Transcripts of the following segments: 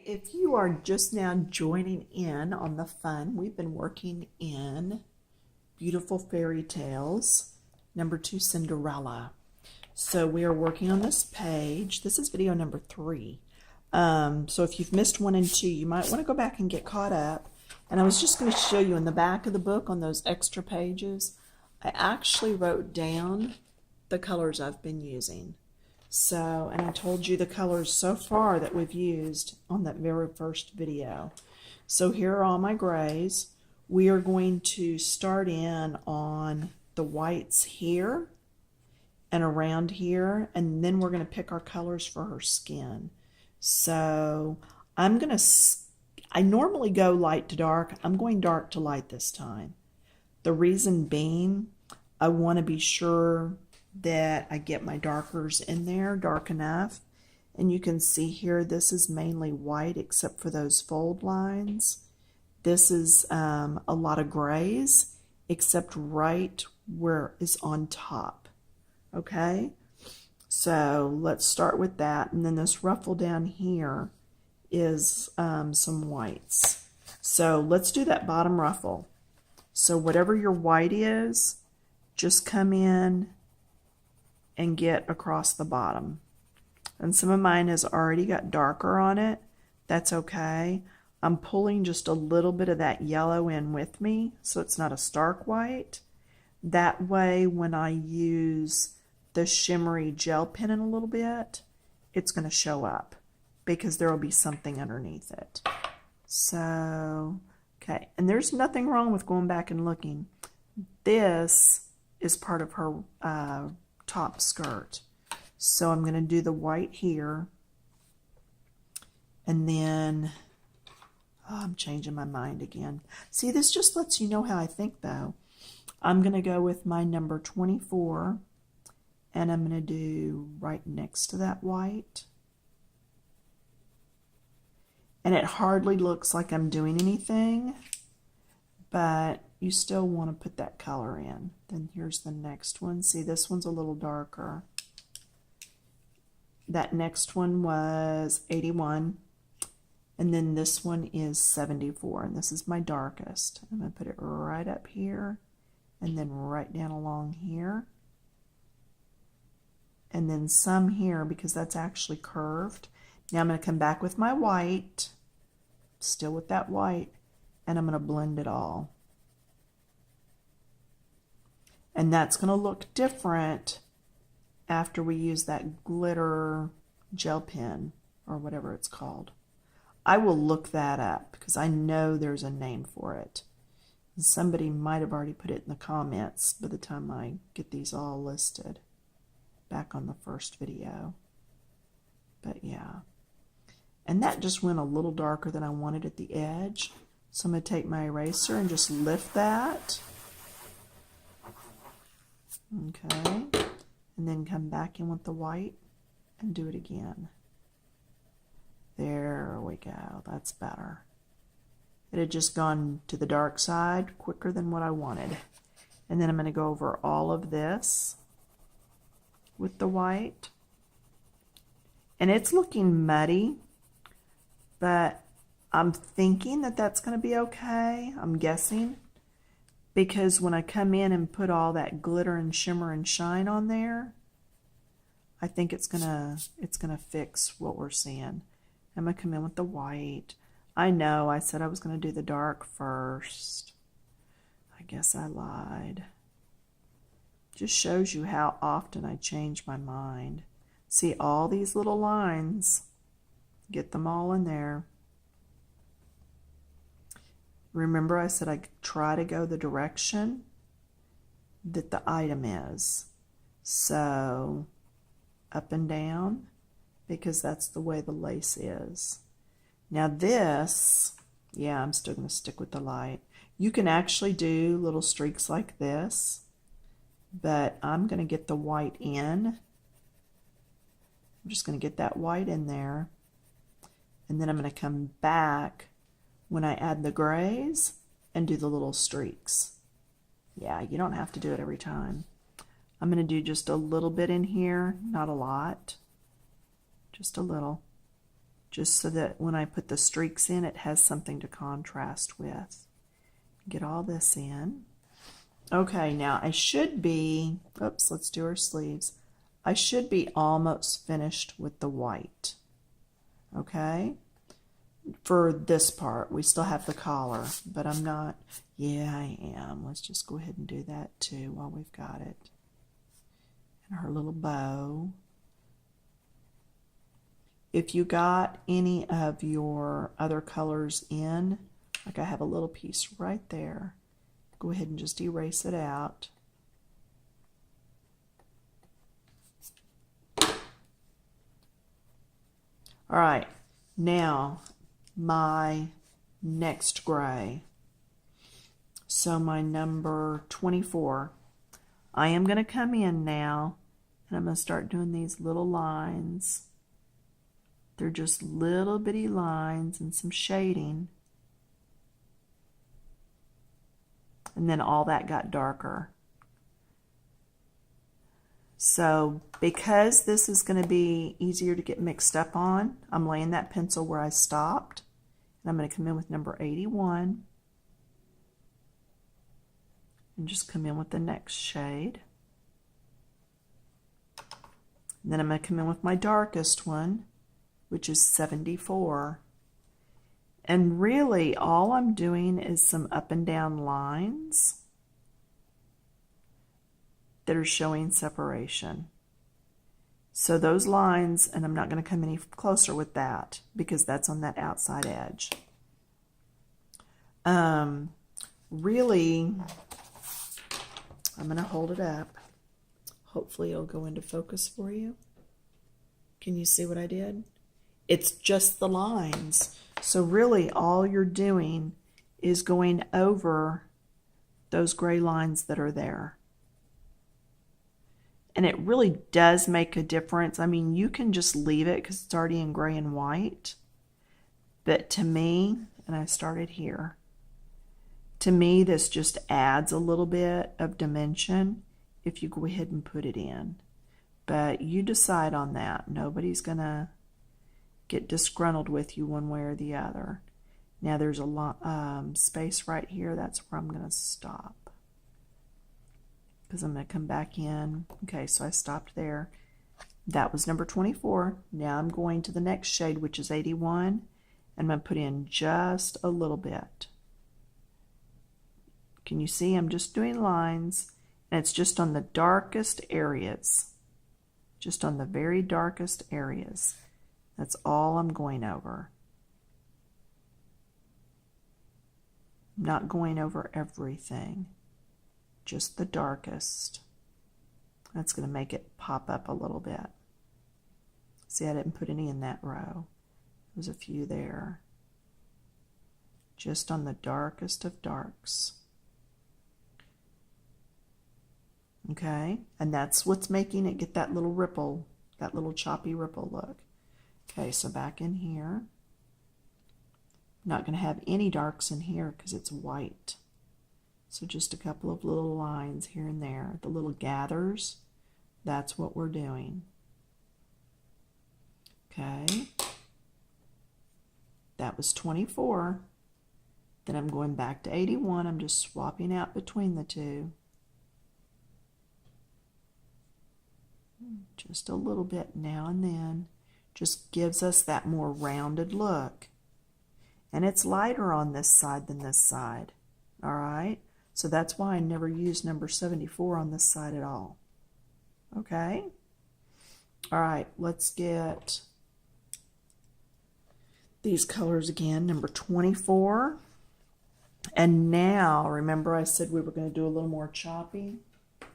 If you are just now joining in on the fun, we've been working in Beautiful Fairy Tales, number 2, Cinderella. So we are working on this page. This is video number 3. So if you've missed 1 and 2, you might want to go back and get caught up. And I was just going to show you in the back of the book on those extra pages, I actually wrote down the colors I've been using. So, and I told you the colors so far that we've used on that very first video. So here are all my grays. We are going to start in on the whites here and around here, and then we're going to pick our colors for her skin. So I normally go light to dark. I'm going dark to light this time. The reason being, I want to be sure that I get my darkers in there dark enough. And you can see here, this is mainly white except for those fold lines. This is a lot of grays except right where it's on top. Okay, so let's start with that. And then this ruffle down here is some whites. So let's do that bottom ruffle. So whatever your white is, just come in and get across the bottom. And some of mine has already got darker on it. That's okay. I'm pulling just a little bit of that yellow in with me so it's not a stark white. That way when I use the shimmery gel pen in a little bit, it's going to show up because there will be something underneath it. So, okay, and there's nothing wrong with going back and looking. This is part of her top skirt. So I'm going to do the white here, and then I'm changing my mind again. See, this just lets you know how I think though. I'm going to go with my number 24, and I'm going to do right next to that white. And it hardly looks like I'm doing anything, but you still want to put that color in. Then here's the next one. See, this one's a little darker. That next one was 81. And then this one is 74. And this is my darkest. I'm going to put it right up here and then right down along here. And then some here because that's actually curved. Now I'm going to come back with my white, still with that white, and I'm going to blend it all. And that's going to look different after we use that glitter gel pen or whatever it's called. I will look that up because I know there's a name for it. And somebody might have already put it in the comments by the time I get these all listed back on the first video. But yeah. And that just went a little darker than I wanted at the edge. So I'm going to take my eraser and just lift that. Okay, and then come back in with the white and do it again. There we go, that's better. It had just gone to the dark side quicker than what I wanted. And then I'm going to go over all of this with the white. And it's looking muddy, but I'm thinking that that's going to be okay. I'm guessing. Because when I come in and put all that glitter and shimmer and shine on there, I think it's gonna fix what we're seeing. I'm gonna come in with the white. I know I said I was gonna do the dark first. I guess I lied. Just shows you how often I change my mind. See all these little lines, get them all in there. Remember I said I try to go the direction that the item is. So up and down, because that's the way the lace is. Now this, yeah, I'm still going to stick with the light. You can actually do little streaks like this, but I'm going to get the white in. I'm just going to get that white in there, and then I'm going to come back when I add the grays and do the little streaks. Yeah, you don't have to do it every time. I'm going to do just a little bit in here, not a lot, just a little. just so that when I put the streaks in, it has something to contrast with. Get all this in. Okay, now I should be, oops, let's do our sleeves. I should be almost finished with the white. Okay? For this part, we still have the collar, but I'm not. Yeah, I am. Let's just go ahead and do that too while we've got it. And her little bow. If you got any of your other colors in, like I have a little piece right there, go ahead and just erase it out. All right, now my next gray. So my number 24. I am going to come in now and I'm going to start doing these little lines. They're just little bitty lines and some shading. And then all that got darker. So because this is going to be easier to get mixed up on, I'm laying that pencil where I stopped. And I'm going to come in with number 81. And just come in with the next shade. And then I'm going to come in with my darkest one, which is 74. And really all I'm doing is some up and down lines that are showing separation. So those lines, and I'm not going to come any closer with that because that's on that outside edge. Really, I'm going to hold it up. Hopefully it'll go into focus for you. Can you see what I did? It's just the lines. So really all you're doing is going over those gray lines that are there. And it really does make a difference. I mean, you can just leave it because it's already in gray and white. But to me, and I started here, to me this just adds a little bit of dimension if you go ahead and put it in. But you decide on that. Nobody's going to get disgruntled with you one way or the other. Now there's a lot space right here. That's where I'm going to stop. Because I'm going to come back in. Okay, so I stopped there. That was number 24. Now I'm going to the next shade, which is 81. And I'm going to put in just a little bit. Can you see? I'm just doing lines. And it's just on the darkest areas. Just on the very darkest areas. That's all I'm going over. I'm not going over everything. Just the darkest. That's going to make it pop up a little bit. See, I didn't put any in that row. There's a few there. Just on the darkest of darks. Okay, and that's what's making it get that little ripple, that little choppy ripple look. Okay, so back in here. I'm not going to have any darks in here because it's white. So just a couple of little lines here and there. The little gathers, that's what we're doing. Okay. That was 24. Then I'm going back to 81. I'm just swapping out between the two. Just a little bit now and then. Just gives us that more rounded look. And it's lighter on this side than this side. All right? So that's why I never use number 74 on this side at all. Okay? All right, let's get these colors again. Number 24. And now, remember I said we were going to do a little more choppy? I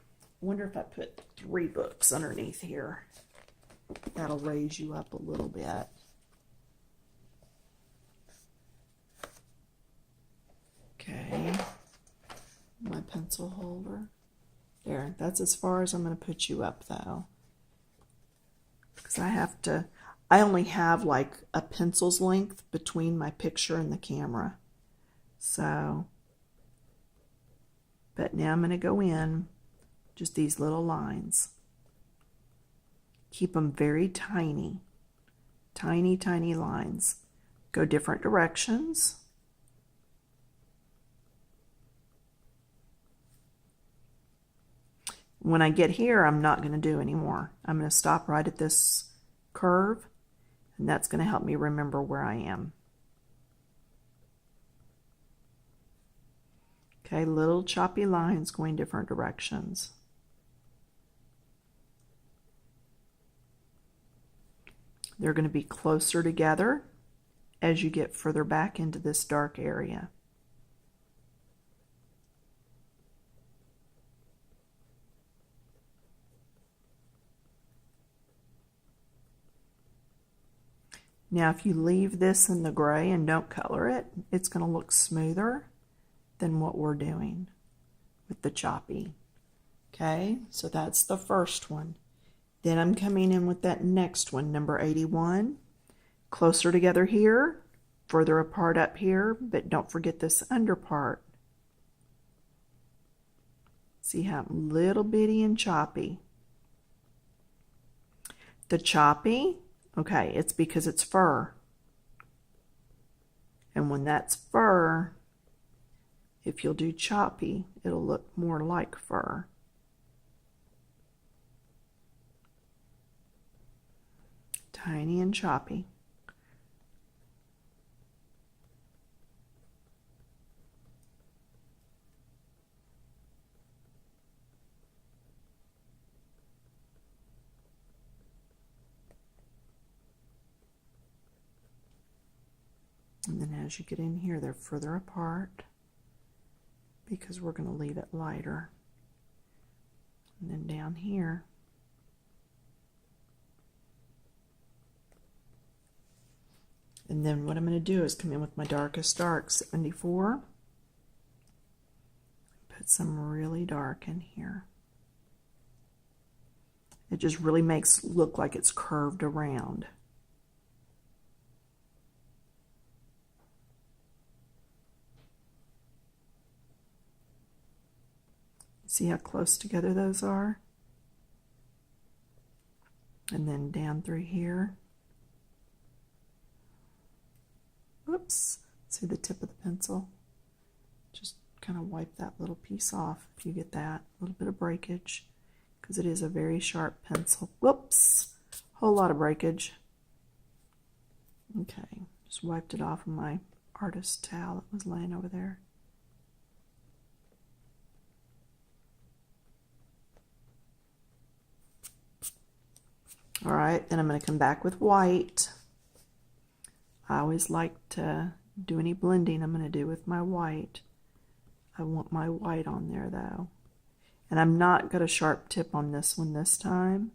wonder if I put 3 books underneath here. That'll raise you up a little bit. Okay. My pencil holder. There, that's as far as I'm going to put you up though. Because I only have like a pencil's length between my picture and the camera. So, but now I'm going to go in just these little lines. Keep them very tiny. Tiny, tiny lines. Go different directions. When I get here, I'm not going to do anymore. I'm going to stop right at this curve, and that's going to help me remember where I am. Okay, little choppy lines going different directions. They're going to be closer together as you get further back into this dark area. Now, if you leave this in the gray and don't color it, it's going to look smoother than what we're doing with the choppy. Okay, so that's the first one. Then I'm coming in with that next one, number 81. Closer together here, further apart up here, but don't forget this under part. See how little bitty and choppy. The choppy, okay, it's because it's fur. And when that's fur, if you'll do choppy, it'll look more like fur. Tiny and choppy. And then as you get in here, they're further apart because we're going to leave it lighter. And then down here, and then what I'm going to do is come in with my darkest dark, 74, put some really dark in here. It just really makes it look like it's curved around. See how close together those are? And then down through here. Whoops, see the tip of the pencil? Just kind of wipe that little piece off if you get that. A little bit of breakage, because it is a very sharp pencil. Whoops, whole lot of breakage. Okay, just wiped it off of my artist towel that was laying over there. All right, then I'm going to come back with white. I always like to do any blending I'm going to do with my white. I want my white on there though. And I'm not got a sharp tip on this one this time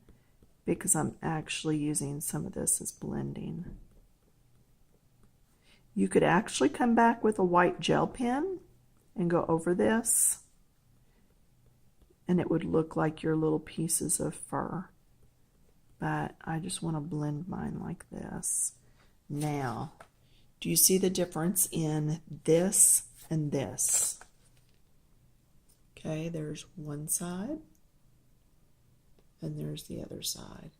because I'm actually using some of this as blending. You could actually come back with a white gel pen and go over this, and it would look like your little pieces of fur. But I just want to blend mine like this. Now, do you see the difference in this and this? Okay, there's one side and there's the other side.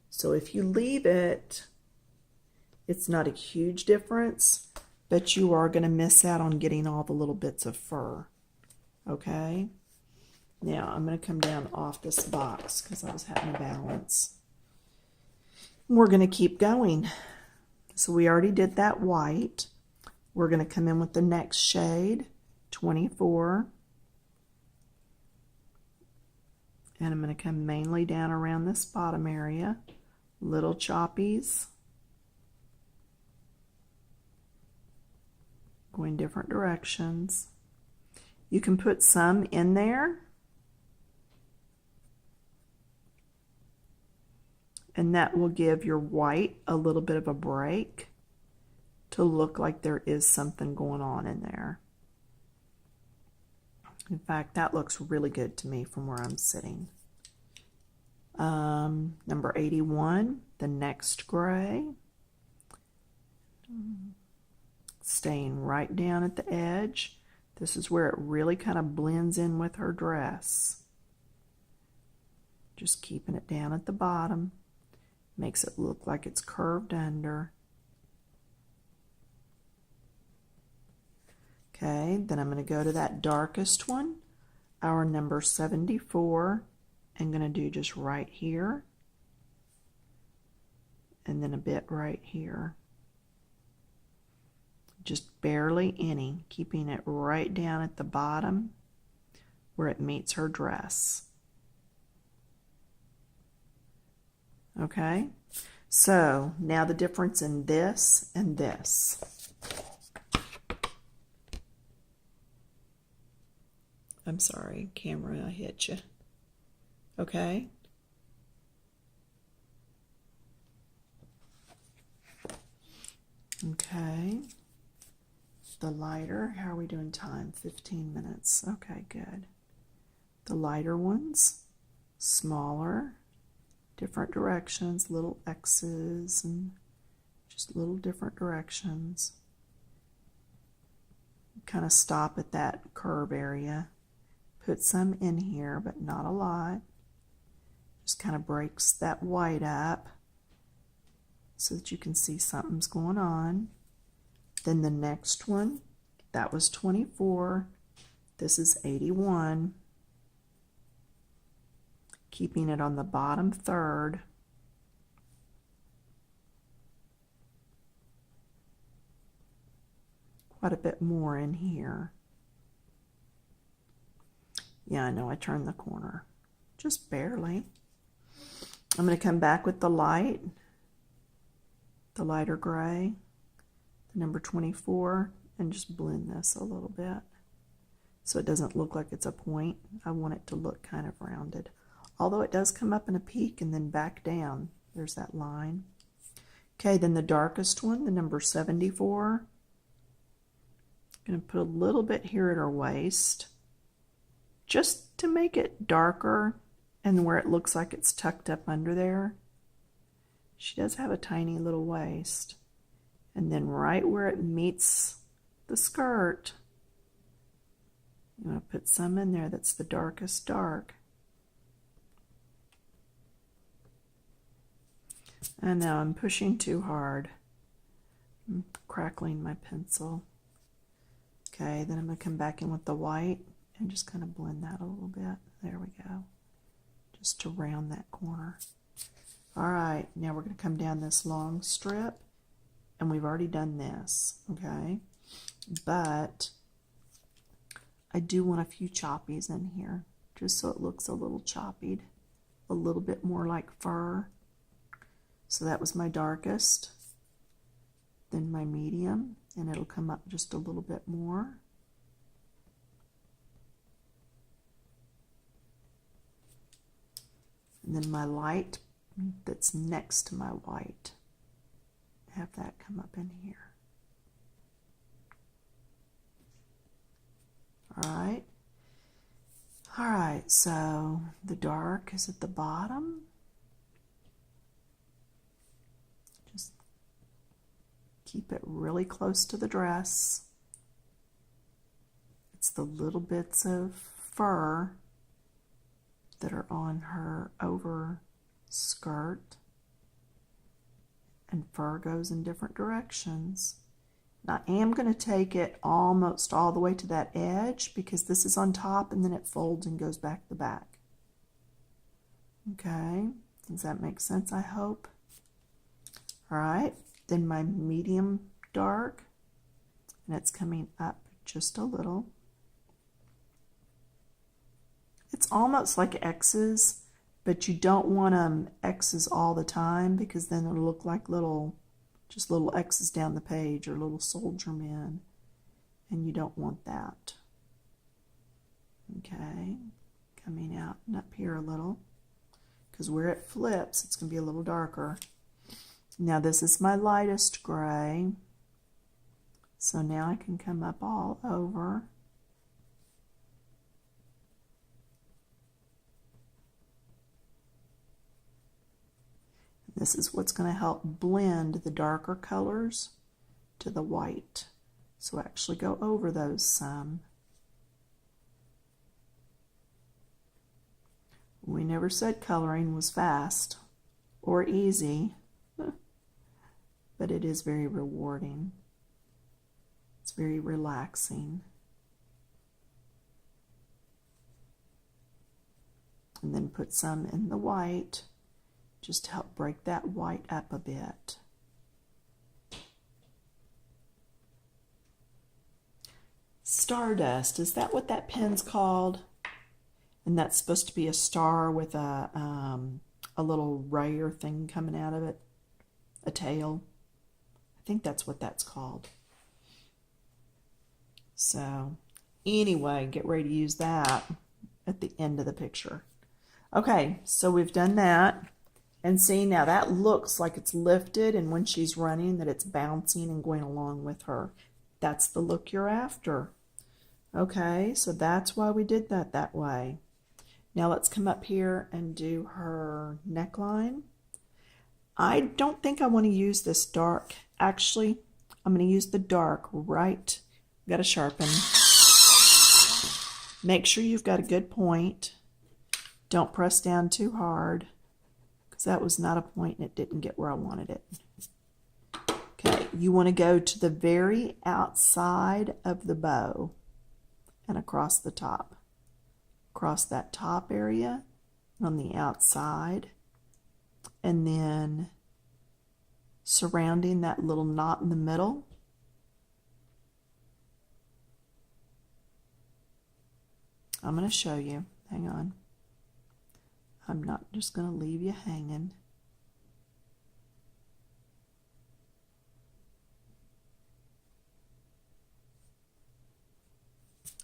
So if you leave it, it's not a huge difference, but you are going to miss out on getting all the little bits of fur. Okay, now I'm going to come down off this box because I was having a balance. We're going to keep going. So we already did that white. We're going to come in with the next shade, 24. And I'm going to come mainly down around this bottom area. Little choppies. Going different directions. You can put some in there. And that will give your white a little bit of a break to look like there is something going on in there. In fact, that looks really good to me from where I'm sitting. Number 81, the next gray. Staying right down at the edge. This is where it really kind of blends in with her dress. Just keeping it down at the bottom. Makes it look like it's curved under. Okay, then I'm going to go to that darkest one, our number 74. I'm going to do just right here, and then a bit right here. Just barely any, keeping it right down at the bottom where it meets her dress. Okay, so now the difference in this and this. I'm sorry, camera, I hit you. Okay. Okay. The lighter, how are we doing time? 15 minutes. Okay, good. The lighter ones, smaller, different directions, little X's and just little different directions. Kind of stop at that curve area. Put some in here, but not a lot. Just kind of breaks that white up so that you can see something's going on. Then the next one, that was 24. This is 81. Keeping it on the bottom third. Quite a bit more in here. Yeah, I know I turned the corner. Just barely. I'm going to come back with the light, the lighter gray, the number 24, and just blend this a little bit so it doesn't look like it's a point. I want it to look kind of rounded. Although it does come up in a peak and then back down. There's that line. Okay, then the darkest one, the number 74. I'm going to put a little bit here at her waist just to make it darker and where it looks like it's tucked up under there. She does have a tiny little waist. And then right where it meets the skirt, you want to put some in there that's the darkest dark. And now I'm pushing too hard. I'm crackling my pencil. Okay, then I'm going to come back in with the white and just kind of blend that a little bit. There we go. Just to round that corner. All right, now we're going to come down this long strip, and we've already done this, okay? But I do want a few choppies in here, just so it looks a little choppied, a little bit more like fur. So that was my darkest, then my medium, and it'll come up just a little bit more. And then my light that's next to my white. Have that come up in here. All right. All right, so the dark is at the bottom. Just keep it really close to the dress. It's the little bits of fur that are on her over skirt, and fur goes in different directions. Now I am going to take it almost all the way to that edge because this is on top and then it folds and goes back to the back. Okay, does that make sense, I hope? All right, then my medium dark, and it's coming up just a little. It's almost like X's, but you don't want X's all the time because then it'll look like just little X's down the page or little soldier men, and you don't want that. Okay, coming out and up here a little because where it flips, it's going to be a little darker. Now this is my lightest gray, so now I can come up all over. This is what's going to help blend the darker colors to the white. So actually go over those some. We never said coloring was fast or easy. but it is very rewarding. It's very relaxing. And then put some in the white, just to help break that white up a bit. Stardust, is that what that pen's called? And that's supposed to be a star with a little ray or thing coming out of it, a tail. I think that's what that's called. So anyway, get ready to use that at the end of the picture. Okay, so we've done that. And see, now that looks like it's lifted, and when she's running that it's bouncing and going along with her. That's the look you're after. Okay, so that's why we did that way. Now let's come up here and do her neckline. I don't think I want to use this dark. Actually, I'm going to use the dark right. Got to sharpen. Make sure you've got a good point. Don't press down too hard, because that was not a point and it didn't get where I wanted it. Okay, you want to go to the very outside of the bow and across the top. Across that top area on the outside, and then surrounding that little knot in the middle. I'm going to show you. Hang on. I'm not just going to leave you hanging.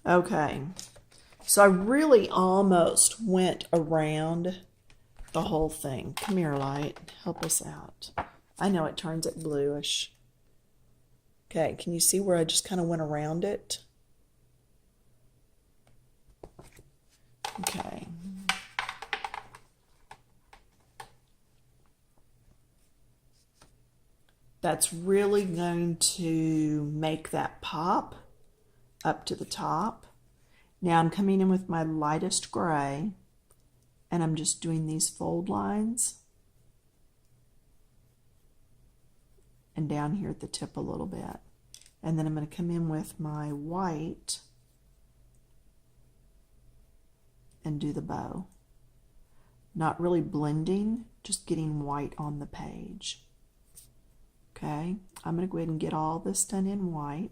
Okay, so I really almost went around the whole thing. Come here, light. Help us out. I know it turns it bluish. Okay, can you see where I just kind of went around it? Okay. That's really going to make that pop up to the top. Now I'm coming in with my lightest gray, and I'm just doing these fold lines and down here at the tip a little bit. And then I'm going to come in with my white and do the bow. Not really blending, just getting white on the page. Okay, I'm going to go ahead and get all this done in white.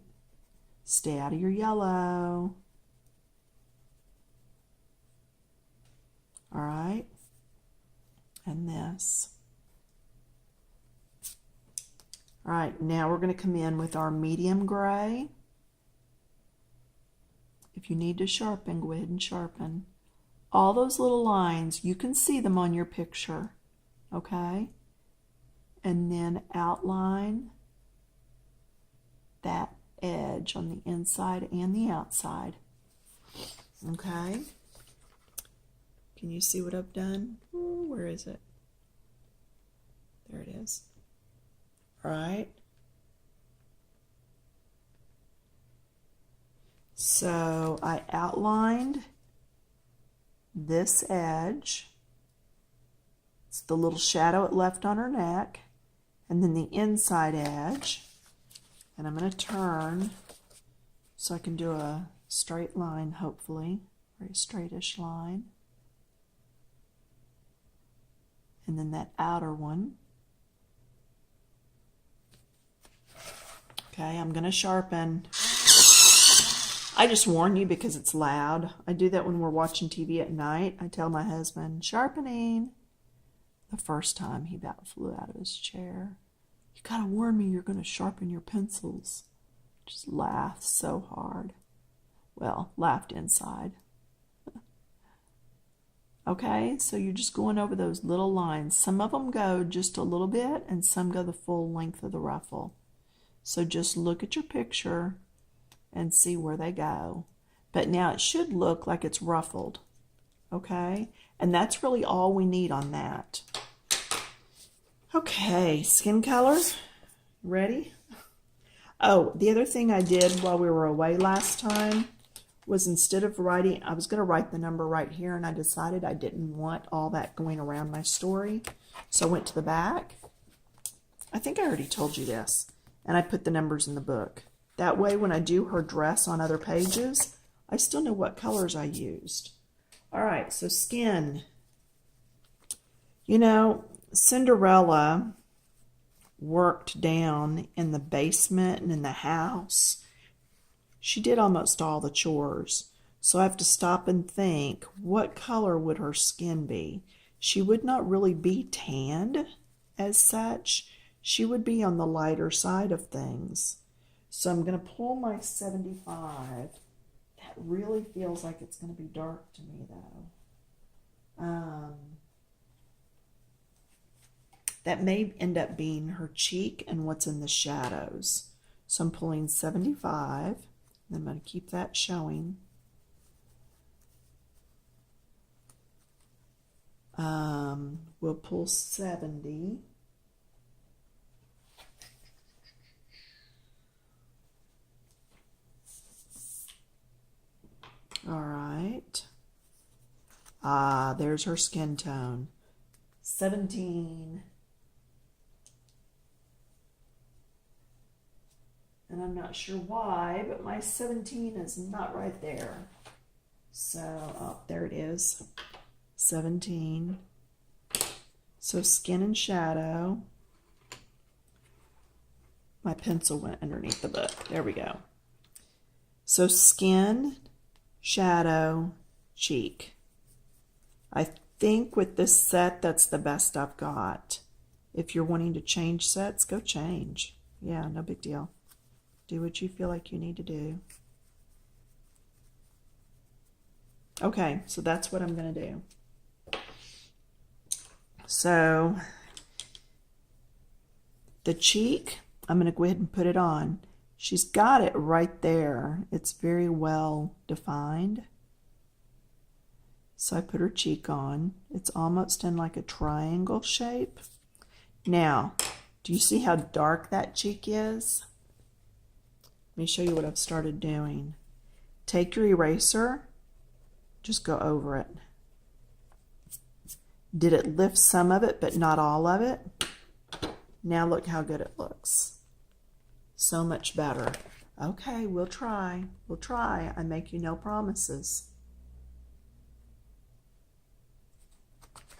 Stay out of your yellow. All right, and this. All right, now we're going to come in with our medium gray. If you need to sharpen, go ahead and sharpen. All those little lines, you can see them on your picture, okay? And then outline that edge on the inside and the outside, okay? Can you see what I've done? Ooh, where is it? There it is. All right. So I outlined this edge. It's the little shadow it left on her neck. And then the inside edge. And I'm going to turn so I can do a straight line, hopefully. Very straightish line. And then that outer one. Okay, I'm going to sharpen. I just warn you because it's loud. I do that when we're watching TV at night. I tell my husband, sharpening. The first time he about flew out of his chair. You gotta warn me you're gonna sharpen your pencils. Just laughed so hard. Well, laughed inside. Okay, so you're just going over those little lines. Some of them go just a little bit and some go the full length of the ruffle. So just look at your picture and see where they go. But now it should look like it's ruffled. Okay, and that's really all we need on that. Okay, skin color, ready? Oh, the other thing I did while we were away last time was instead of writing, I was going to write the number right here, and I decided I didn't want all that going around my story. So I went to the back I think I already told you this, and I put the numbers in the book. That way, when I do her dress on other pages, I still know what colors I used. All right, so skin. You know, Cinderella worked down in the basement and in the house. She did almost all the chores. So I have to stop and think, what color would her skin be? She would not really be tanned as such. She would be on the lighter side of things. So I'm going to pull my 75. That really feels like it's going to be dark to me, though. That may end up being her cheek and what's in the shadows. So I'm pulling 75. And I'm going to keep that showing. We'll pull 70. All right. There's her skin tone. 17. And I'm not sure why, but my 17 is not right there. So, oh, there it is. 17. So skin and shadow. My pencil went underneath the book. There we go. So skin, shadow, cheek. I think with this set, that's the best I've got. If you're wanting to change sets, go change. Yeah, no big deal. Do what you feel like you need to do. Okay, so that's what I'm going to do. So the cheek, I'm going to go ahead and put it on. She's got it right there. It's very well defined. So I put her cheek on. It's almost in like a triangle shape. Now, do you see how dark that cheek is? Let me show you what I've started doing. Take your eraser, just go over it. Did it lift some of it, but not all of it? Now look how good it looks. So much better. Okay, we'll try. We'll try. I make you no promises.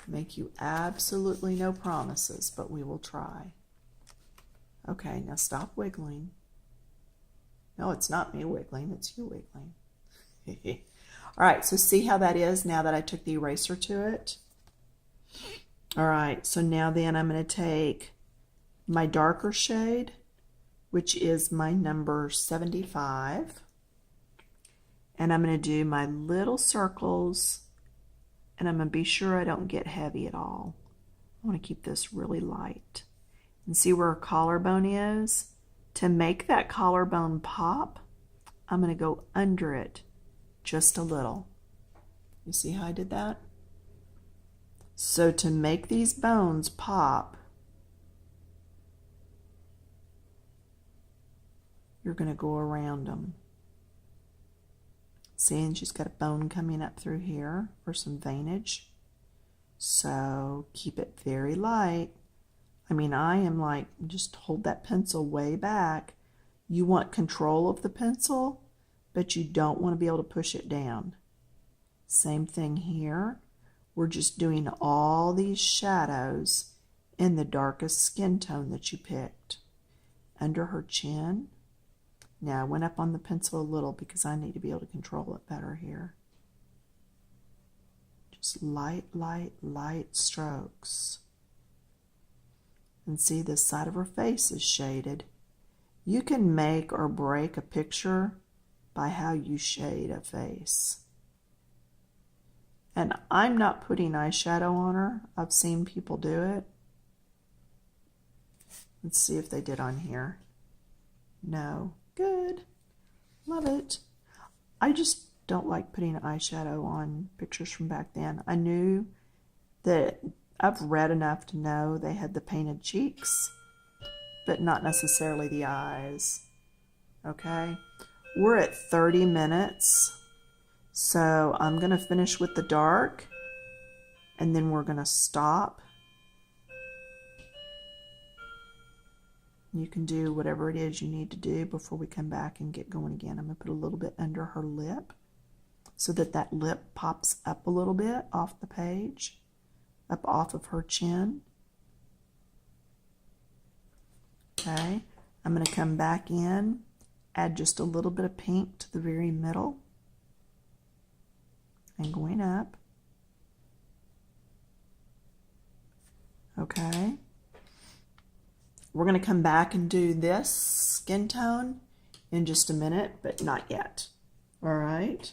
Make you absolutely no promises, but we will try. Okay, now stop wiggling. No, it's not me wiggling, it's you wiggling. All right, so see how that is now that I took the eraser to it? All right, so now then I'm going to take my darker shade, which is my number 75, and I'm going to do my little circles, and I'm going to be sure I don't get heavy at all. I want to keep this really light. And see where her collarbone is? To make that collarbone pop, I'm going to go under it just a little. You see how I did that? So to make these bones pop, you're going to go around them. See, and she's got a bone coming up through here for some veinage. So keep it very light. I mean, I am like, just hold that pencil way back. You want control of the pencil, but you don't want to be able to push it down. Same thing here. We're just doing all these shadows in the darkest skin tone that you picked. Under her chin. Now I went up on the pencil a little because I need to be able to control it better here. Just light, light, light strokes. And see, this side of her face is shaded. You can make or break a picture by how you shade a face. And I'm not putting eyeshadow on her. I've seen people do it. Let's see if they did on here. No. Good. Love it. I just don't like putting eyeshadow on pictures from back then. I knew that I've read enough to know they had the painted cheeks, but not necessarily the eyes. Okay? We're at 30 minutes. So I'm going to finish with the dark, and then we're going to stop. You can do whatever it is you need to do before we come back and get going again. I'm going to put a little bit under her lip so that that lip pops up a little bit off the page, up off of her chin. Okay, I'm going to come back in, add just a little bit of pink to the very middle, and going up. Okay, we're going to come back and do this skin tone in just a minute, but not yet. All right,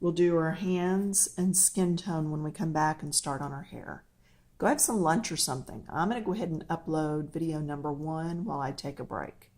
we'll do our hands and skin tone when we come back and start on our hair. Go have some lunch or something. I'm going to go ahead and upload video number 1 while I take a break.